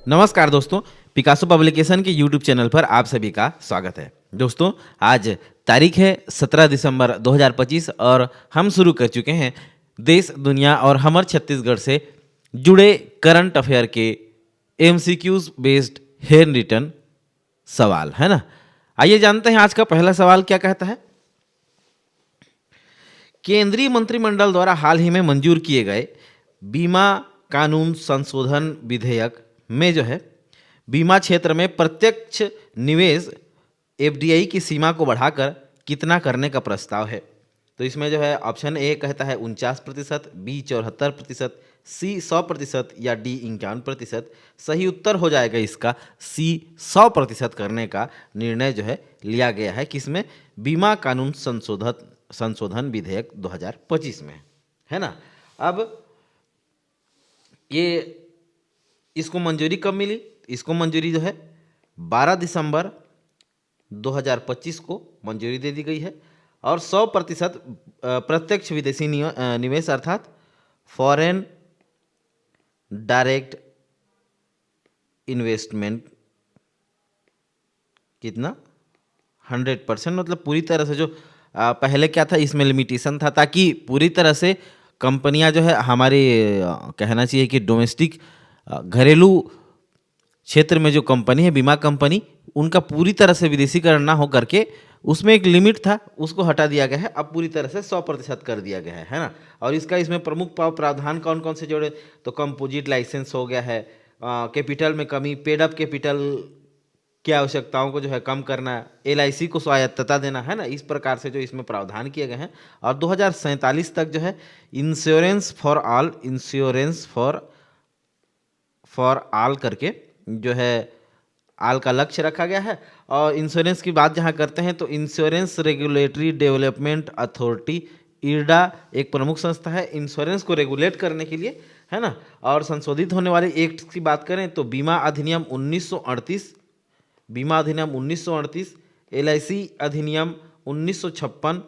नमस्कार दोस्तों, Picasso publication के यूट्यूब चैनल पर आप सभी का स्वागत है। दोस्तों, आज तारीख है 17 दिसंबर 2025 और हम शुरू कर चुके हैं देश, दुनिया और हमर छत्तीसगढ़ से जुड़े करंट अफेयर के एमसीक्यूज बेस्ड हैंड रिटन सवाल, है ना। आइए जानते हैं आज का पहला सवाल क्या कहता है। केंद्रीय मंत्रिमंडल द्वारा हाल ही में मंजूर किए गए बीमा कानून संशोधन विधेयक में जो है बीमा क्षेत्र में प्रत्यक्ष निवेश एफडीआई की सीमा को बढ़ाकर कितना करने का प्रस्ताव है। तो इसमें जो है ऑप्शन ए कहता है 49%, बी 74%, सी 100% या डी 51%। सही उत्तर हो जाएगा इसका सी 100% करने का निर्णय जो है लिया गया है किसमें, बीमा कानून संशोधन विधेयक 2025 में, है ना। अब ये इसको मंजूरी कब मिली? इसको मंजूरी जो है 12 दिसंबर 2025 को मंजूरी दे दी गई है और 100% प्रत्यक्ष विदेशी निवेश अर्थात फॉरेन डायरेक्ट इन्वेस्टमेंट कितना 100%, मतलब पूरी तरह से जो पहले क्या था इसमें लिमिटेशन था, ताकि पूरी तरह से कंपनियां जो है हमारे कहना चाहिए कि डोमेस्टिक घरेलू क्षेत्र में जो कंपनी है बीमा कंपनी, उनका पूरी तरह से विदेशीकरण ना हो करके उसमें एक लिमिट था, उसको हटा दिया गया है। अब पूरी तरह से 100% कर दिया गया है ना। और इसका इसमें प्रमुख प्रावधान कौन कौन से जोड़े, तो कंपोजिट लाइसेंस हो गया है, कैपिटल में कमी, पेड अप कैपिटल की आवश्यकताओं को जो है कम करना, एलआईसी को स्वायत्तता देना, है ना। इस प्रकार से जो इसमें प्रावधान किए गए हैं और 2047 तक जो है इंश्योरेंस फॉर ऑल करके जो है आल का लक्ष्य रखा गया है। और इंश्योरेंस की बात जहाँ करते हैं तो insurance regulatory development authority IRDA एक प्रमुख संस्था है इंश्योरेंस को रेगुलेट करने के लिए, है ना। और संशोधित होने वाले एक्ट की बात करें तो बीमा अधिनियम 1938, एलआईसी अधिनियम 1956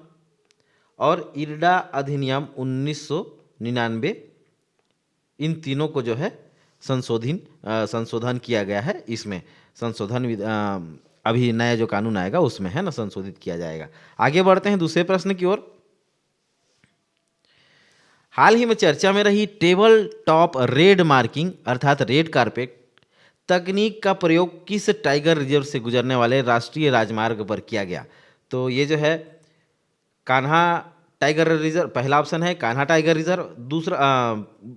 और इरडा अधिनियम 1999, इन तीनों को जो है संशोधन किया गया है। इसमें अभी नया जो कानून आएगा उसमें, है ना, संशोधित किया जाएगा। आगे बढ़ते हैं दूसरे प्रश्न की ओर। हाल ही में चर्चा में रही टेबल टॉप रेड मार्किंग अर्थात रेड कारपेट तकनीक का प्रयोग किस टाइगर रिजर्व से गुजरने वाले राष्ट्रीय राजमार्ग पर किया गया? तो ये जो है कान्हा टाइगर रिजर्व, पहला ऑप्शन है कान्हा टाइगर रिजर्व, दूसरा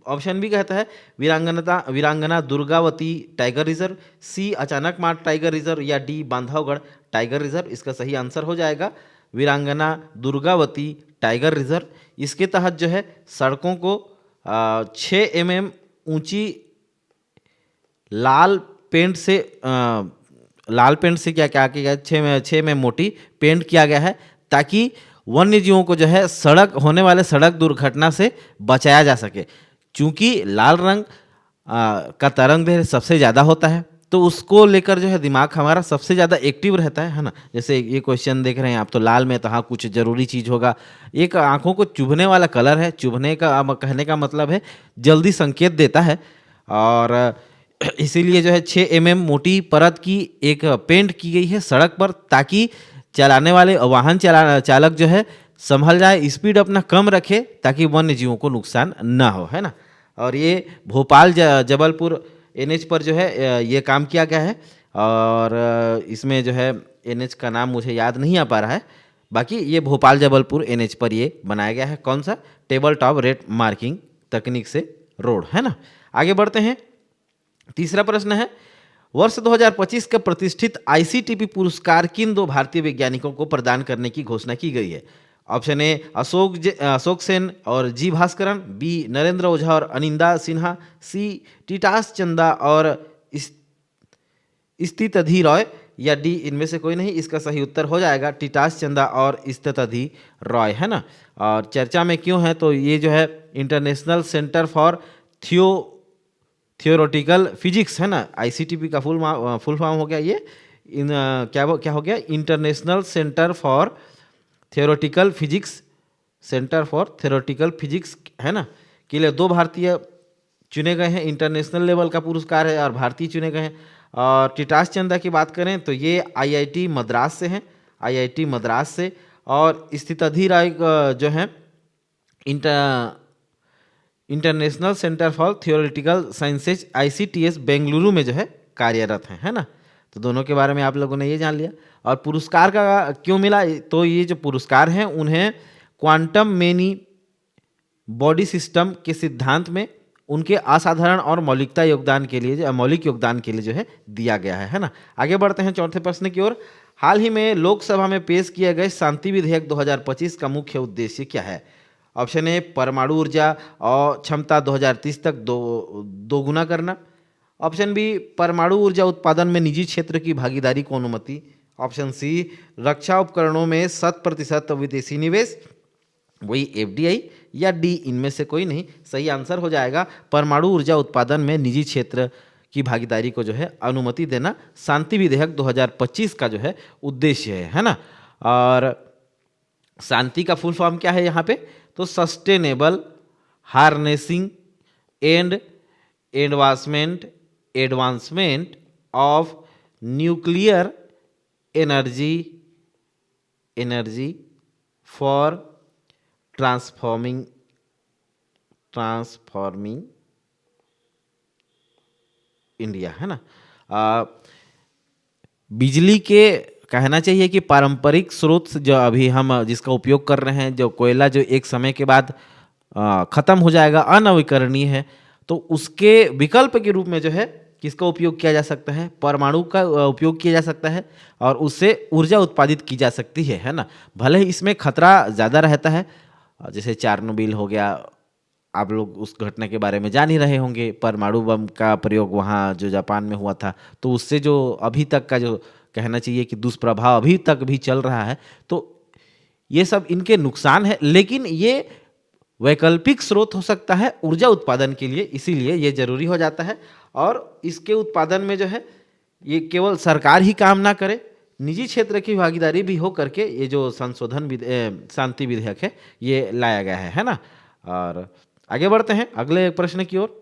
ऑप्शन भी कहता है वीरांगना दुर्गावती टाइगर रिजर्व, सी अचानक मार टाइगर रिजर्व या डी बांधवगढ़ टाइगर रिजर्व। इसका सही आंसर हो जाएगा वीरांगना दुर्गावती टाइगर रिजर्व। इसके तहत जो है सड़कों को 6 mm ऊंची लाल पेंट से क्या क्या किया गया, 6 में मोटी पेंट किया गया है ताकि वन्य जीवों को जो है होने वाले सड़क दुर्घटना से बचाया जा सके। चूंकि लाल रंग का तरंग दैर्घ्य सबसे ज़्यादा होता है तो उसको लेकर जो है दिमाग हमारा सबसे ज़्यादा एक्टिव रहता है ना। जैसे ये क्वेश्चन देख रहे हैं आप तो लाल में तो हाँ कुछ ज़रूरी चीज़ होगा। एक आंखों को चुभने वाला कलर है, चुभने का कहने का मतलब है जल्दी संकेत देता है और इसीलिए जो है 6 mm मोटी परत की एक पेंट की गई है सड़क पर ताकि चलाने वाले वाहन चालक जो है संभल जाए, स्पीड अपना कम रखे ताकि वन्य जीवों को नुकसान ना हो, है ना। और ये भोपाल जबलपुर एनएच पर जो है ये काम किया गया है और इसमें जो है एनएच का नाम मुझे याद नहीं आ पा रहा है, बाकी ये भोपाल जबलपुर एनएच पर ये बनाया गया है। कौन सा? टेबल टॉप रेड मार्किंग तकनीक से रोड, है ना। आगे बढ़ते हैं। तीसरा प्रश्न है वर्ष 2025 का प्रतिष्ठित आईसीटीपी पुरस्कार किन 2 भारतीय वैज्ञानिकों को प्रदान करने की घोषणा की गई है? ऑप्शन ए अशोक सेन और जी भास्करन, बी नरेंद्र ओझा और अनिंदा सिन्हा, सी टिटास चंदा और स्थितधि रॉय या डी इनमें से कोई नहीं। इसका सही उत्तर हो जाएगा टिटास चंदा और स्थितधि रॉय, है ना। और चर्चा में क्यों है तो ये जो है international Centre for theoretical physics, है ना। आईसीटीपी का फुल फॉर्म हो गया ये क्या हो गया, international Centre for theoretical physics, है ना, के लिए 2 भारतीय चुने गए हैं, इंटरनेशनल लेवल का पुरस्कार है और भारतीय चुने गए हैं। और टिटास चंदा की बात करें तो ये आईआईटी मद्रास से हैं, आईआईटी मद्रास से। और स्थितधि राय जो हैं International Centre for Theoretical Sciences ICTS Bengaluru में जो है कार्यरत हैं, है ना। तो दोनों के बारे में आप लोगों ने ये जान लिया। और पुरस्कार का क्यों मिला, तो ये जो पुरस्कार हैं उन्हें क्वांटम मेनी बॉडी सिस्टम के सिद्धांत में उनके असाधारण और मौलिकता योगदान के लिए, मौलिक योगदान के लिए जो है दिया गया है ना। आगे बढ़ते हैं चौथे प्रश्न की ओर। हाल ही में लोकसभा में पेश किए गए शांति विधेयक 2025 का मुख्य उद्देश्य क्या है? ऑप्शन ए परमाणु ऊर्जा और क्षमता 2030 तक दोगुना करना। ऑप्शन बी परमाणु ऊर्जा उत्पादन में निजी क्षेत्र की भागीदारी को अनुमति। ऑप्शन सी रक्षा उपकरणों में 100% विदेशी निवेश, वही एफडीआई। या डी इनमें से कोई नहीं। सही आंसर हो जाएगा परमाणु ऊर्जा उत्पादन में निजी क्षेत्र की भागीदारी को जो है अनुमति देना शांति विधेयक 2025 का जो है उद्देश्य है ना। और शांति का फुल फॉर्म क्या है यहाँ पे, तो sustainable harnessing and advancement of nuclear energy for transforming India, है ना। बिजली के कहना चाहिए कि पारंपरिक स्रोत जो अभी हम जिसका उपयोग कर रहे हैं, जो कोयला जो एक समय के बाद ख़त्म हो जाएगा, अनवीकरणीय है, तो उसके विकल्प के रूप में जो है किसका उपयोग किया जा सकता है? परमाणु का उपयोग किया जा सकता है और उससे ऊर्जा उत्पादित की जा सकती है ना। भले ही इसमें खतरा ज़्यादा रहता है, जैसे चार्नोबिल हो गया, आप लोग उस घटना के बारे में जान ही रहे होंगे, परमाणु बम का प्रयोग वहाँ जो जापान में हुआ था, तो उससे जो अभी तक का जो कहना चाहिए कि दुष्प्रभाव अभी तक भी चल रहा है, तो ये सब इनके नुकसान है। लेकिन ये वैकल्पिक स्रोत हो सकता है ऊर्जा उत्पादन के लिए, इसीलिए ये जरूरी हो जाता है। और इसके उत्पादन में जो है ये केवल सरकार ही काम ना करे, निजी क्षेत्र की भागीदारी भी हो करके ये जो शांति विधेयक है ये लाया गया है ना। और आगे बढ़ते हैं अगले प्रश्न की ओर।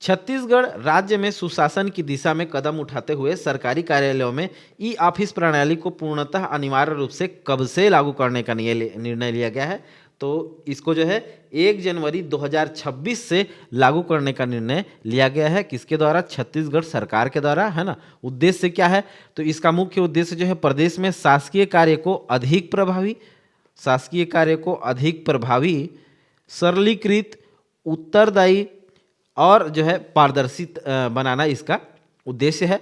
छत्तीसगढ़ राज्य में सुशासन की दिशा में कदम उठाते हुए सरकारी कार्यालयों में ई ऑफिस प्रणाली को पूर्णतः अनिवार्य रूप से कब से लागू करने का निर्णय लिया गया है? तो इसको जो है 1 जनवरी 2026 से लागू करने का निर्णय लिया गया है। किसके द्वारा? छत्तीसगढ़ सरकार के द्वारा, है ना। उद्देश्य क्या है? तो इसका मुख्य उद्देश्य जो है प्रदेश में शासकीय कार्य को अधिक प्रभावी, सरलीकृत, उत्तरदायी और जो है पारदर्शी बनाना इसका उद्देश्य है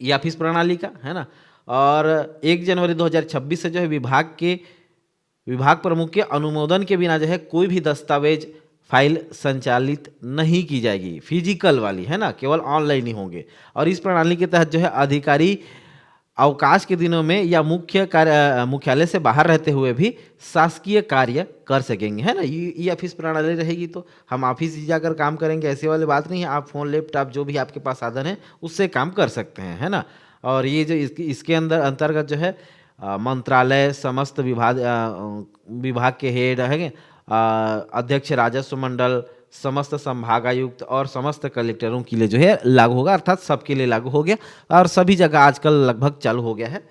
ई ऑफिस प्रणाली का, है ना। और 1 जनवरी 2026 से जो है विभाग प्रमुख के अनुमोदन के बिना जो है कोई भी दस्तावेज फाइल संचालित नहीं की जाएगी, फिजिकल वाली, है ना, केवल ऑनलाइन ही होंगे। और इस प्रणाली के तहत जो है अधिकारी अवकाश के दिनों में या मुख्यालय से बाहर रहते हुए भी शासकीय कार्य कर सकेंगे, है ना। ये ऑफिस प्रणाली रहेगी तो हम ऑफिस जाकर काम करेंगे, ऐसे वाली बात नहीं है। आप फोन, लैपटॉप, जो भी आपके पास साधन है उससे काम कर सकते हैं, है ना। और ये जो इसके अंतर्गत जो है मंत्रालय, समस्त विभाग के हेड है, अध्यक्ष राजस्व मंडल, समस्त संभागायुक्त और समस्त कलेक्टरों के लिए जो है लागू होगा, अर्थात सबके लिए लागू हो गया और सभी जगह आजकल लगभग चालू हो गया है।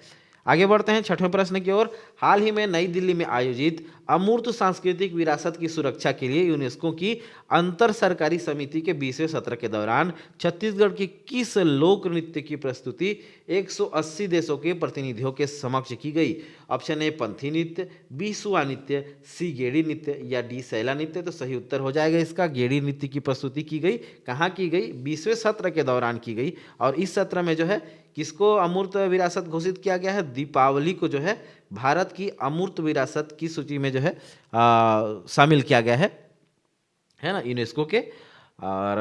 आगे बढ़ते हैं छठवें प्रश्न की ओर। हाल ही में नई दिल्ली में आयोजित अमूर्त सांस्कृतिक विरासत की सुरक्षा के लिए यूनेस्को की अंतर सरकारी समिति के 20वें सत्र के दौरान छत्तीसगढ़ की किस लोक नृत्य की प्रस्तुति 180 देशों के प्रतिनिधियों के समक्ष की गई? ऑप्शन ए पंथी नृत्य, बी सुआ नृत्य, सी गेड़ी नृत्य या डी सैला नृत्य। तो सही उत्तर हो जाएगा इसका गेड़ी नृत्य की प्रस्तुति की गई। कहाँ की गई? 20वें सत्र के दौरान की गई। और इस सत्र में जो है किसको अमूर्त विरासत घोषित किया गया है? दीपावली को जो है भारत की अमूर्त विरासत की सूची में जो है शामिल किया गया है ना, यूनेस्को के। और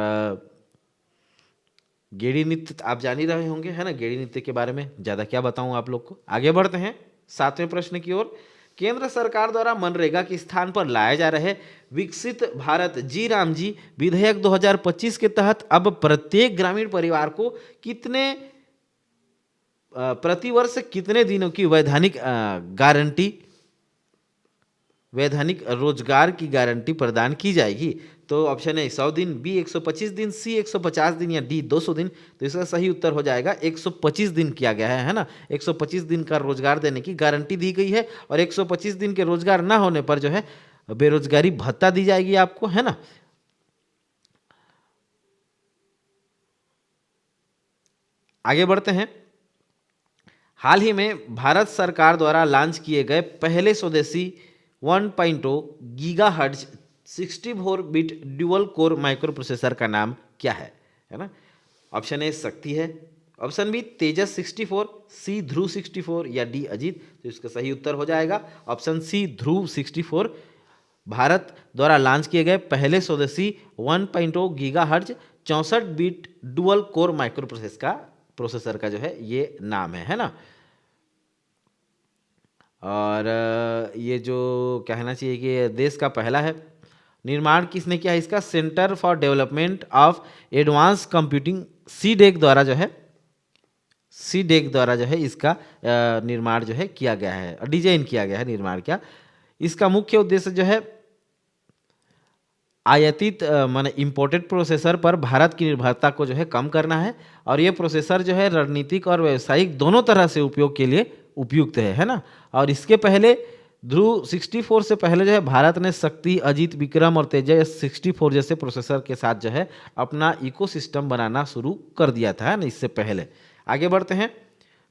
गेड़ी नृत्य आप जान ही रहे होंगे, है ना। गेड़ी नृत्य के बारे में ज़्यादा क्या बताऊं आप लोग को। आगे बढ़ते हैं 7वें प्रश्न की ओर। केंद्र सरकार द्वारा मनरेगा के स्थान पर लाए जा रहे विकसित भारत जी राम जी विधेयक 2025 के तहत अब प्रत्येक ग्रामीण परिवार को प्रतिवर्ष कितने दिनों की वैधानिक गारंटी वैधानिक रोजगार की गारंटी प्रदान की जाएगी। तो ऑप्शन ए 100 दिन, बी 125 दिन, सी 150 दिन या डी 200 दिन। तो इसका सही उत्तर हो जाएगा 125 दिन किया गया है ना। 125 दिन का रोजगार देने की गारंटी दी गई है और 125 दिन के रोजगार ना होने पर जो है बेरोजगारी भत्ता दी जाएगी आपको, है ना। आगे बढ़ते हैं। हाल ही में भारत सरकार द्वारा लॉन्च किए गए पहले स्वदेशी 1.0 gigahertz 64 bit dual core micro processor का नाम क्या है ना। ऑप्शन ए शक्ति है, ऑप्शन बी तेजस 64, सी ध्रुव 64 या डी अजीत। तो इसका सही उत्तर हो जाएगा ऑप्शन सी ध्रुव 64। भारत द्वारा लॉन्च किए गए पहले स्वदेशी 1.0 gigahertz 64 bit dual core micro processor का जो है ये नाम है ना। और ये जो कहना चाहिए कि ये देश का पहला है। निर्माण किसने किया है इसका? Centre for development of advance computing CDAC द्वारा जो है इसका निर्माण जो है किया गया है, डिजाइन किया गया है, निर्माण किया। इसका मुख्य उद्देश्य जो है आयातित माने इम्पोर्टेड प्रोसेसर पर भारत की निर्भरता को जो है कम करना है। और ये प्रोसेसर जो है रणनीतिक और व्यावसायिक दोनों तरह से उपयोग के लिए उपयुक्त है ना। और इसके पहले ध्रुव 64 से पहले जो है भारत ने शक्ति, अजीत, विक्रम और तेजस 64 जैसे प्रोसेसर के साथ जो है अपना इकोसिस्टम बनाना शुरू कर दिया था ना इससे पहले। आगे बढ़ते हैं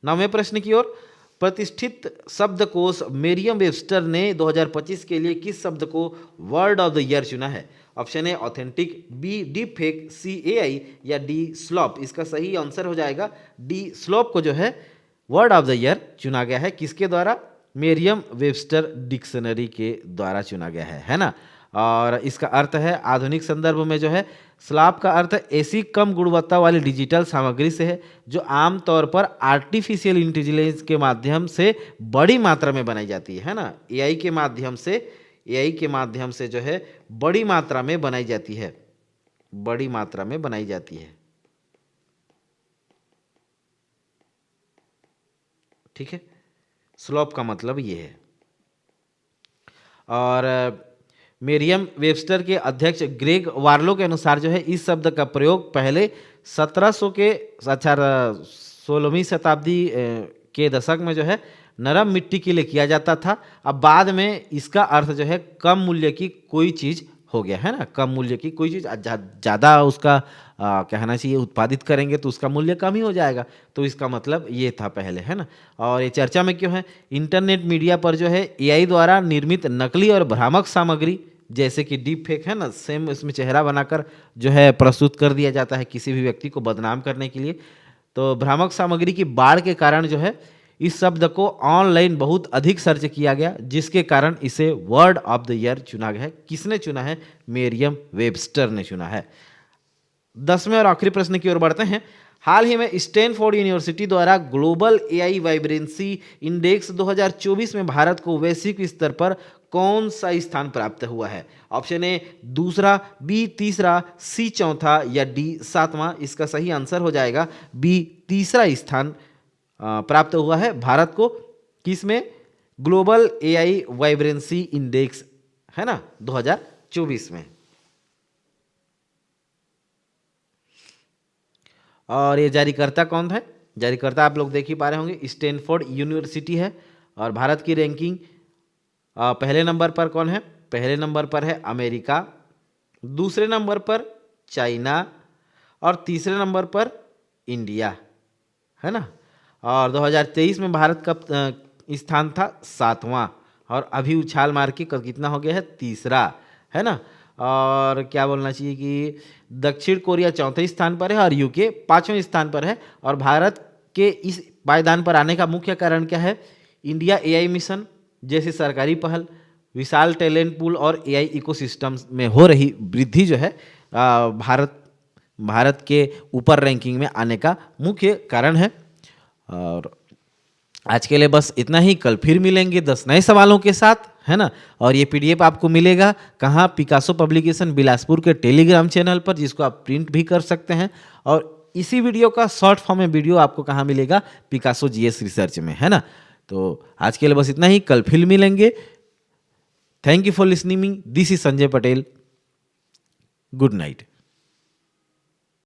9वें प्रश्न की ओर। प्रतिष्ठित शब्दकोश मेरियम वेबस्टर ने 2025 के लिए किस शब्द को वर्ड ऑफ द ईयर चुना है? Option A authentic, B deep fake, C AI या डी स्लॉप। इसका सही आंसर हो जाएगा डी स्लॉप को जो है वर्ड ऑफ द ईयर चुना गया है। किसके द्वारा? मेरियम वेबस्टर डिक्शनरी के द्वारा चुना गया है ना। और इसका अर्थ है आधुनिक संदर्भ में जो है स्लॉप का अर्थ ऐसी कम गुणवत्ता वाली डिजिटल सामग्री से है जो आमतौर पर आर्टिफिशियल इंटेलिजेंस के माध्यम से बड़ी मात्रा में बनाई जाती है ना। एआई के माध्यम से जो है बड़ी मात्रा में बनाई जाती है, बड़ी मात्रा में बनाई जाती है। ठीक है, स्लॉप का मतलब ये है। और मेरियम वेबस्टर के अध्यक्ष ग्रेग वार्लो के अनुसार जो है इस शब्द का प्रयोग पहले 1700 के 16वीं शताब्दी के दशक में जो है नरम मिट्टी के लिए किया जाता था। अब बाद में इसका अर्थ जो है कम मूल्य की कोई चीज़ हो गया है ना। कम मूल्य की कोई चीज़, ज़्यादा उसका कहना चाहिए उत्पादित करेंगे तो उसका मूल्य कम ही हो जाएगा। तो इसका मतलब ये था पहले, है ना। और ये चर्चा में क्यों है? इंटरनेट मीडिया पर जो है एआई द्वारा निर्मित नकली और भ्रामक सामग्री जैसे कि डीप फेक है ना, सेम इसमें चेहरा बनाकर जो है प्रस्तुत कर दिया जाता है किसी भी व्यक्ति को बदनाम करने के लिए। तो भ्रामक सामग्री की बाढ़ के कारण जो है इस शब्द को ऑनलाइन बहुत अधिक सर्च किया गया, जिसके कारण इसे वर्ड ऑफ द ईयर चुना गया है। किसने चुना है? मेरियम वेबस्टर ने चुना है। 10वें और आखिरी प्रश्न की ओर बढ़ते हैं। हाल ही में स्टैनफोर्ड यूनिवर्सिटी द्वारा ग्लोबल एआई वाइब्रेंसी इंडेक्स 2024 में भारत को वैश्विक स्तर पर कौन सा स्थान प्राप्त हुआ है? ऑप्शन ए दूसरा, बी तीसरा, सी चौथा या डी सातवां। इसका सही आंसर हो जाएगा बी तीसरा स्थान प्राप्त हुआ है भारत को। किसमें? ग्लोबल एआई वाइब्रेंसी इंडेक्स है ना 2024 में। और ये जारीकर्ता कौन है? जारीकर्ता आप लोग देख ही पा रहे होंगे, स्टैनफोर्ड यूनिवर्सिटी है। और भारत की रैंकिंग पहले नंबर पर कौन है? पहले नंबर पर है अमेरिका, दूसरे नंबर पर चाइना और तीसरे नंबर पर इंडिया, है ना। और 2023 में भारत का स्थान था 7वां और अभी उछाल मार के कितना हो गया है? तीसरा, है ना। और क्या बोलना चाहिए कि दक्षिण कोरिया चौथे स्थान पर है और यूके 5वें स्थान पर है। और भारत के इस पायदान पर आने का मुख्य कारण क्या है? इंडिया एआई मिशन जैसी सरकारी पहल, विशाल टैलेंट पूल और एआई इकोसिस्टम में हो रही वृद्धि जो है भारत के ऊपर रैंकिंग में आने का मुख्य कारण है। और आज के लिए बस इतना ही। कल फिर मिलेंगे 10 नए सवालों के साथ, है ना। और ये पीडीएफ आपको मिलेगा कहाँ? पिकासो पब्लिकेशन बिलासपुर के टेलीग्राम चैनल पर, जिसको आप प्रिंट भी कर सकते हैं। और इसी वीडियो का शॉर्ट फॉर्म में वीडियो आपको कहाँ मिलेगा? पिकासो जीएस रिसर्च में, है ना। तो आज के लिए बस इतना ही। कल फिर मिलेंगे। Thank you for listening me, this is Sanjay Patel, good night.